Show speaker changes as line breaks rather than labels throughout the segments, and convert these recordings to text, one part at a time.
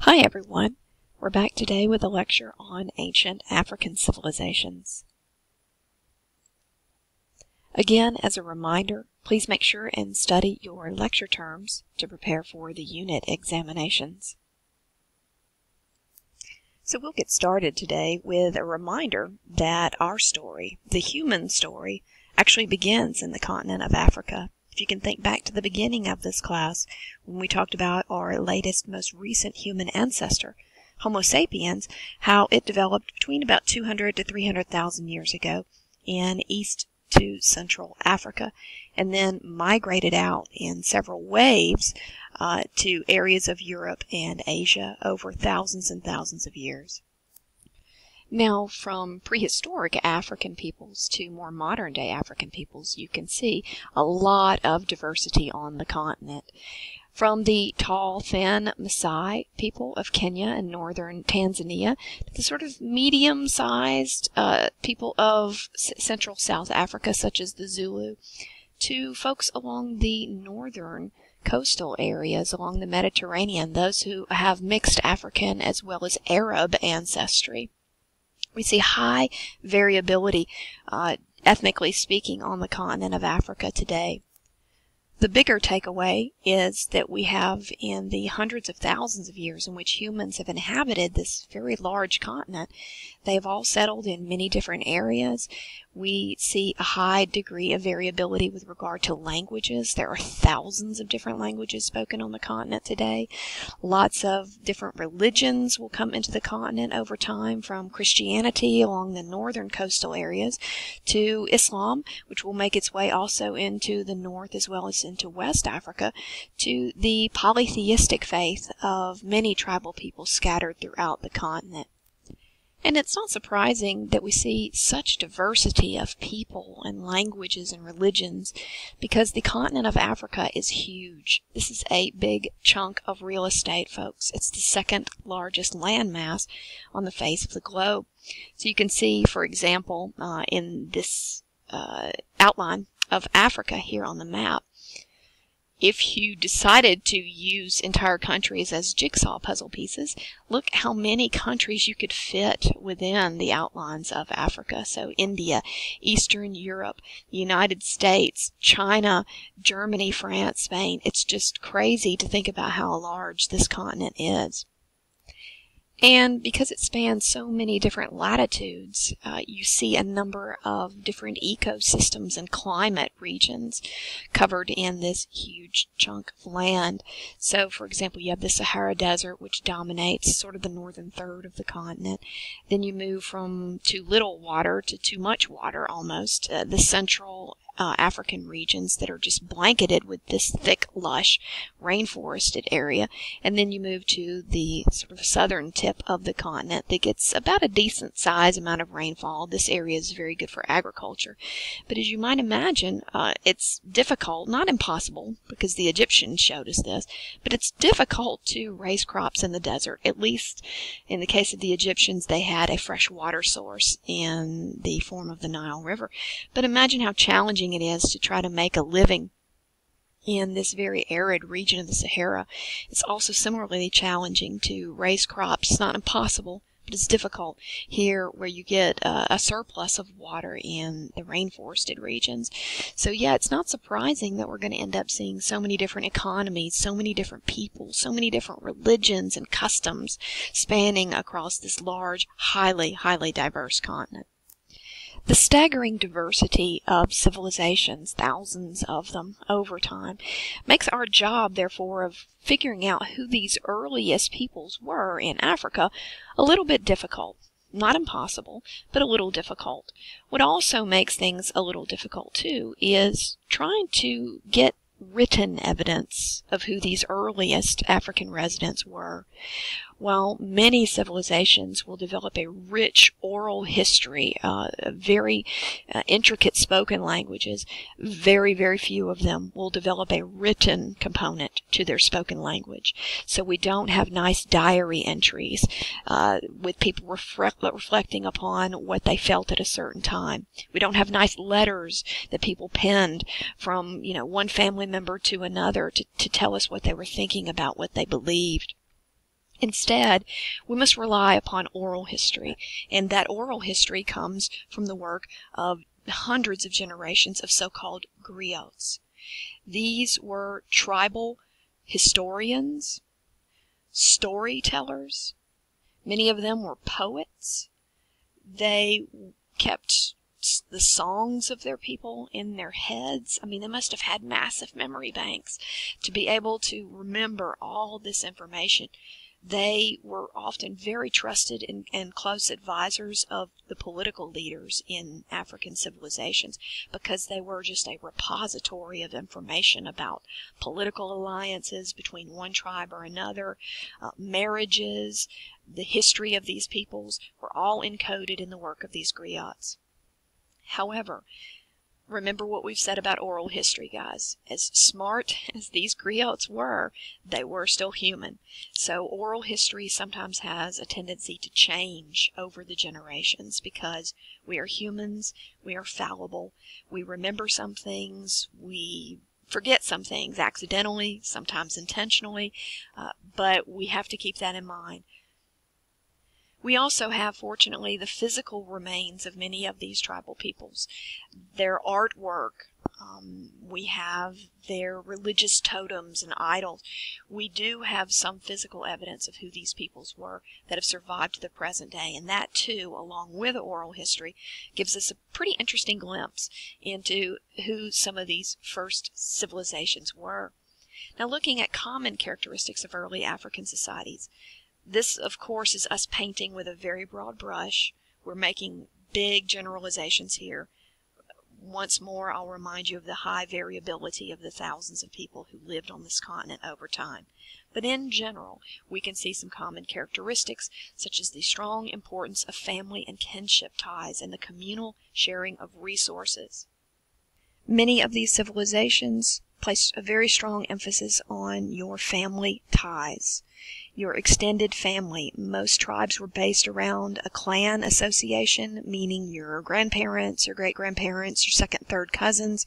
Hi everyone, we're back today with a lecture on ancient African civilizations. Again, as a reminder, please make sure and study your lecture terms to prepare for the unit examinations. So we'll get started today with a reminder that our story, the human story, actually begins in the continent of Africa. If you can think back to the beginning of this class, when we talked about our latest, most recent human ancestor, Homo sapiens, how it developed between about 200 to 300,000 years ago in East to Central Africa, and then migrated out in several waves to areas of Europe and Asia over thousands and thousands of years. Now, from prehistoric African peoples to more modern-day African peoples, you can see a lot of diversity on the continent. From the tall, thin Maasai people of Kenya and northern Tanzania to the sort of medium-sized people of central South Africa, such as the Zulu, to folks along the northern coastal areas along the Mediterranean, those who have mixed African as well as Arab ancestry. We see high variability, ethnically speaking, on the continent of Africa today. The bigger takeaway is that we have, in the hundreds of thousands of years in which humans have inhabited this very large continent, they have all settled in many different areas. We see a high degree of variability with regard to languages. There are thousands of different languages spoken on the continent today. Lots of different religions will come into the continent over time, from Christianity along the northern coastal areas to Islam, which will make its way also into the north as well as into West Africa, to the polytheistic faith of many tribal peoples scattered throughout the continent. And it's not surprising that we see such diversity of people and languages and religions, because the continent of Africa is huge. This is a big chunk of real estate, folks. It's the second largest landmass on the face of the globe. So you can see, for example, in this outline of Africa here on the map, if you decided to use entire countries as jigsaw puzzle pieces, look how many countries you could fit within the outlines of Africa. So India, Eastern Europe, the United States, China, Germany, France, Spain. It's just crazy to think about how large this continent is. And because it spans so many different latitudes, you see a number of different ecosystems and climate regions covered in this huge chunk of land. So, for example, you have the Sahara Desert, which dominates sort of the northern third of the continent. Then you move from too little water to too much water, almost. The central African regions that are just blanketed with this thick, lush, rainforested area. And then you move to the sort of southern tip of the continent that gets about a decent size amount of rainfall. This area is very good for agriculture. But as you might imagine, it's difficult, not impossible, because the Egyptians showed us this, but it's difficult to raise crops in the desert. At least in the case of the Egyptians, they had a fresh water source in the form of the Nile River. But imagine how challenging it is to try to make a living in this very arid region of the Sahara. It's also similarly challenging to raise crops. It's not impossible, but it's difficult here where you get a surplus of water in the rainforested regions. So yeah, it's not surprising that we're going to end up seeing so many different economies, so many different people, so many different religions and customs spanning across this large, highly diverse continent. The staggering diversity of civilizations, thousands of them over time, makes our job, therefore, of figuring out who these earliest peoples were in Africa a little bit difficult. Not impossible, but a little difficult. What also makes things a little difficult, too, is trying to get written evidence of who these earliest African residents were. While many civilizations will develop a rich oral history, very intricate spoken languages, very few of them will develop a written component to their spoken language. So we don't have nice diary entries with people reflecting upon what they felt at a certain time. We don't have nice letters that people penned from, one family member to another to tell us what they were thinking about what they believed. Instead, we must rely upon oral history, and that oral history comes from the work of hundreds of generations of so-called griots. These were tribal historians, storytellers. Many of them were poets. They kept the songs of their people in their heads. I mean, they must have had massive memory banks to be able to remember all this information. They were often very trusted and close advisors of the political leaders in African civilizations because they were just a repository of information about political alliances between one tribe or another, marriages. The history of these peoples were all encoded in the work of these griots. However, remember what we've said about oral history, guys. As smart as these griots were, they were still human. So oral history sometimes has a tendency to change over the generations because we are humans, we are fallible, we remember some things, we forget some things accidentally, sometimes intentionally, but we have to keep that in mind. We also have, fortunately, the physical remains of many of these tribal peoples. Their artwork, we have their religious totems and idols. We do have some physical evidence of who these peoples were that have survived to the present day, and that too, along with oral history, gives us a pretty interesting glimpse into who some of these first civilizations were. Now, looking at common characteristics of early African societies, this, of course, is us painting with a very broad brush. We're making big generalizations here. Once more, I'll remind you of the high variability of the thousands of people who lived on this continent over time. But in general, we can see some common characteristics, such as the strong importance of family and kinship ties and the communal sharing of resources. Many of these civilizations placed a very strong emphasis on your family ties. Your extended family. Most tribes were based around a clan association, meaning your grandparents, your great-grandparents, your second, third cousins,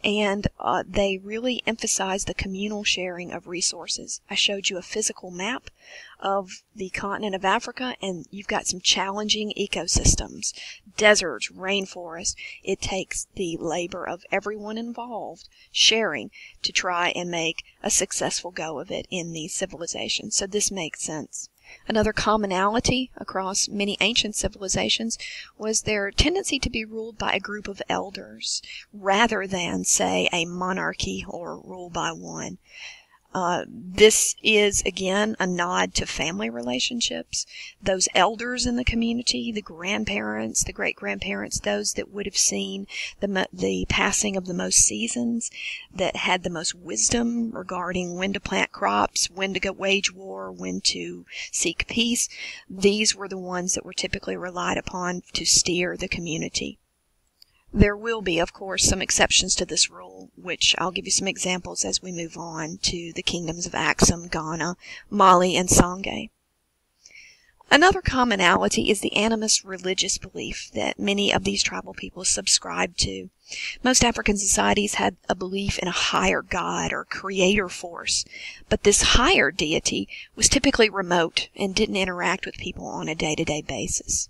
and they really emphasized the communal sharing of resources. I showed you a physical map of the continent of Africa, and you've got some challenging ecosystems, deserts, rainforests. It takes the labor of everyone involved sharing to try and make a successful go of it in these civilizations. So this makes sense. Another commonality across many ancient civilizations was their tendency to be ruled by a group of elders rather than, say, a monarchy or rule by one. This is, again, a nod to family relationships. Those elders in the community, the grandparents, the great-grandparents, those that would have seen the passing of the most seasons, that had the most wisdom regarding when to plant crops, when to go wage war, when to seek peace, these were the ones that were typically relied upon to steer the community. There will be, of course, some exceptions to this rule, which I'll give you some examples as we move on to the kingdoms of Aksum, Ghana, Mali, and Sangay. Another commonality is the animist religious belief that many of these tribal peoples subscribed to. Most African societies had a belief in a higher god or creator force, but this higher deity was typically remote and didn't interact with people on a day-to-day basis.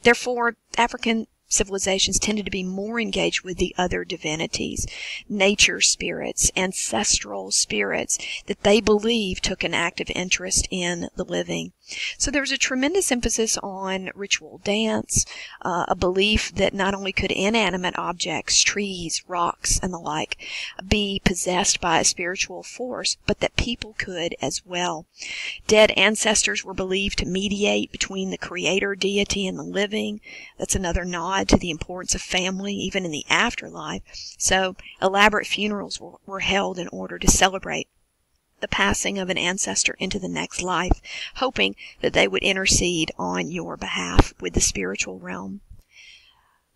Therefore, African civilizations tended to be more engaged with the other divinities, nature spirits, ancestral spirits that they believed took an active interest in the living. So there was a tremendous emphasis on ritual dance, a belief that not only could inanimate objects, trees, rocks, and the like, be possessed by a spiritual force, but that people could as well. Dead ancestors were believed to mediate between the creator deity and the living. That's another nod to the importance of family, even in the afterlife. So elaborate funerals were held in order to celebrate the passing of an ancestor into the next life, hoping that they would intercede on your behalf with the spiritual realm.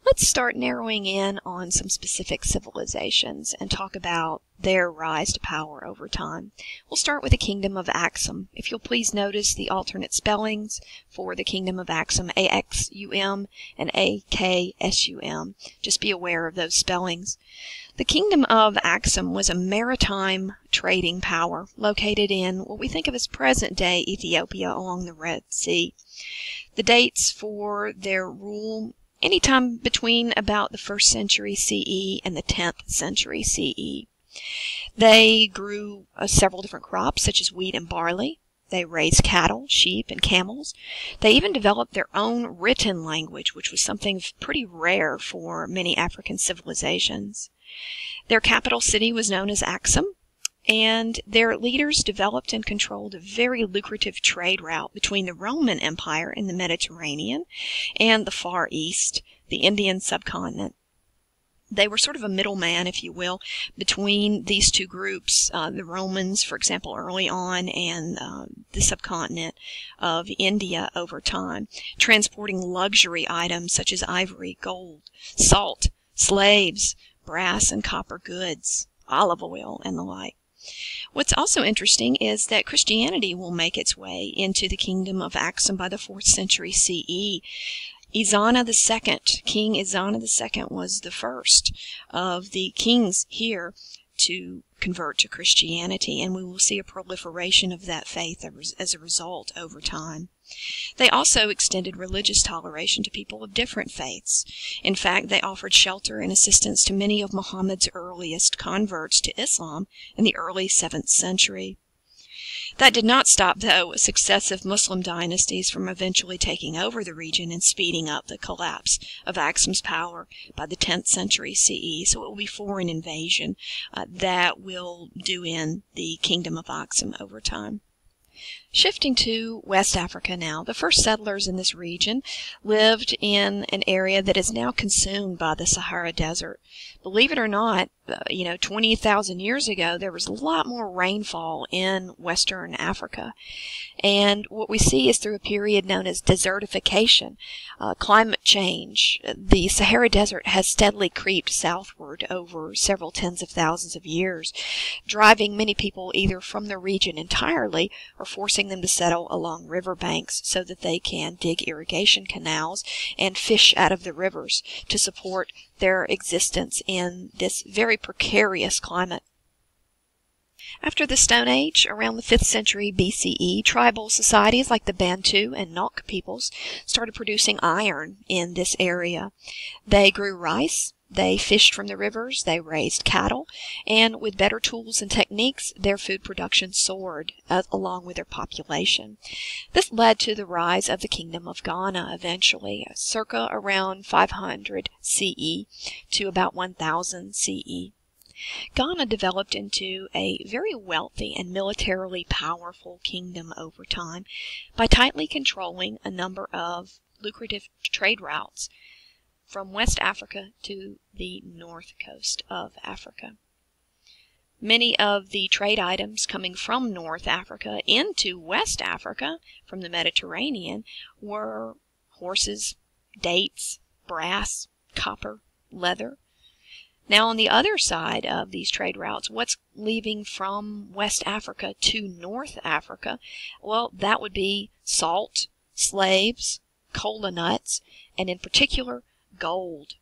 Let's start narrowing in on some specific civilizations and talk about their rise to power over time. We'll start with the Kingdom of Aksum. If you'll please notice the alternate spellings for the Kingdom of Aksum, A-X-U-M and A-K-S-U-M. Just be aware of those spellings. The Kingdom of Aksum was a maritime trading power located in what we think of as present-day Ethiopia along the Red Sea. The dates for their rule anytime between about the 1st century CE and the 10th century CE. They grew several different crops such as wheat and barley. They raised cattle, sheep, and camels. They even developed their own written language, which was something pretty rare for many African civilizations. Their capital city was known as Aksum, and their leaders developed and controlled a very lucrative trade route between the Roman Empire in the Mediterranean and the Far East, the Indian subcontinent. They were sort of a middleman, if you will, between these two groups, the Romans, for example, early on, and the subcontinent of India over time, transporting luxury items such as ivory, gold, salt, slaves, brass and copper goods, olive oil, and the like. What's also interesting is that Christianity will make its way into the Kingdom of Aksum by the 4th century CE. King Ezana II was the first of the kings here to convert to Christianity, and we will see a proliferation of that faith as a result over time. They also extended religious toleration to people of different faiths. In fact, they offered shelter and assistance to many of Muhammad's earliest converts to Islam in the early 7th century. That did not stop, though, successive Muslim dynasties from eventually taking over the region and speeding up the collapse of Aksum's power by the 10th century CE. So it will be foreign invasion that will do in the Kingdom of Aksum over time. Shifting to West Africa now, the first settlers in this region lived in an area that is now consumed by the Sahara Desert. Believe it or not, 20,000 years ago, there was a lot more rainfall in Western Africa. And what we see is through a period known as desertification, climate change. The Sahara Desert has steadily creeped southward over several tens of thousands of years, driving many people either from the region entirely or forcing them to settle along riverbanks so that they can dig irrigation canals and fish out of the rivers to support their existence in this very precarious climate. After the Stone Age, around the 5th century BCE, tribal societies like the Bantu and Nok peoples started producing iron in this area. They grew rice, they fished from the rivers, they raised cattle, and with better tools and techniques, their food production soared along with their population. This led to the rise of the Kingdom of Ghana eventually, circa around 500 CE to about 1000 CE. Ghana developed into a very wealthy and militarily powerful kingdom over time by tightly controlling a number of lucrative trade routes from West Africa to the north coast of Africa. Many of the trade items coming from North Africa into West Africa from the Mediterranean were horses, dates, brass, copper, leather. Now, on the other side of these trade routes, what's leaving from West Africa to North Africa? Well, that would be salt, slaves, cola nuts, and in particular, gold.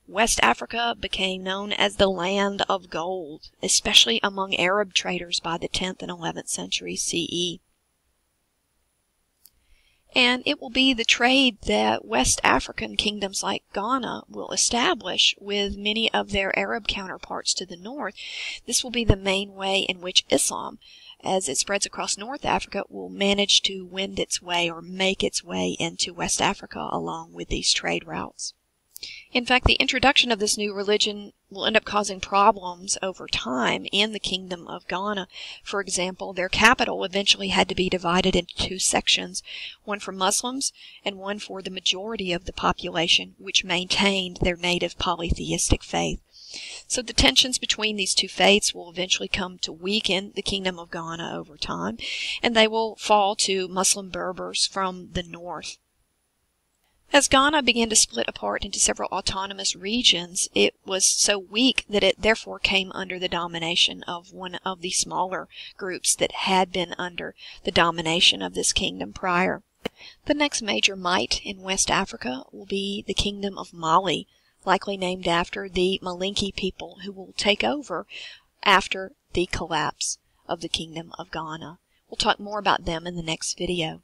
West Africa became known as the land of gold, especially among Arab traders by the 10th and 11th century CE. And it will be the trade that West African kingdoms like Ghana will establish with many of their Arab counterparts to the north. This will be the main way in which Islam, as it spreads across North Africa, will manage to wend its way or make its way into West Africa along with these trade routes. In fact, the introduction of this new religion will end up causing problems over time in the Kingdom of Ghana. For example, their capital eventually had to be divided into two sections, one for Muslims and one for the majority of the population, which maintained their native polytheistic faith. So the tensions between these two faiths will eventually come to weaken the Kingdom of Ghana over time, and they will fall to Muslim Berbers from the north. As Ghana began to split apart into several autonomous regions, it was so weak that it therefore came under the domination of one of the smaller groups that had been under the domination of this kingdom prior. The next major might in West Africa will be the Kingdom of Mali, likely named after the Malinke people who will take over after the collapse of the Kingdom of Ghana. We'll talk more about them in the next video.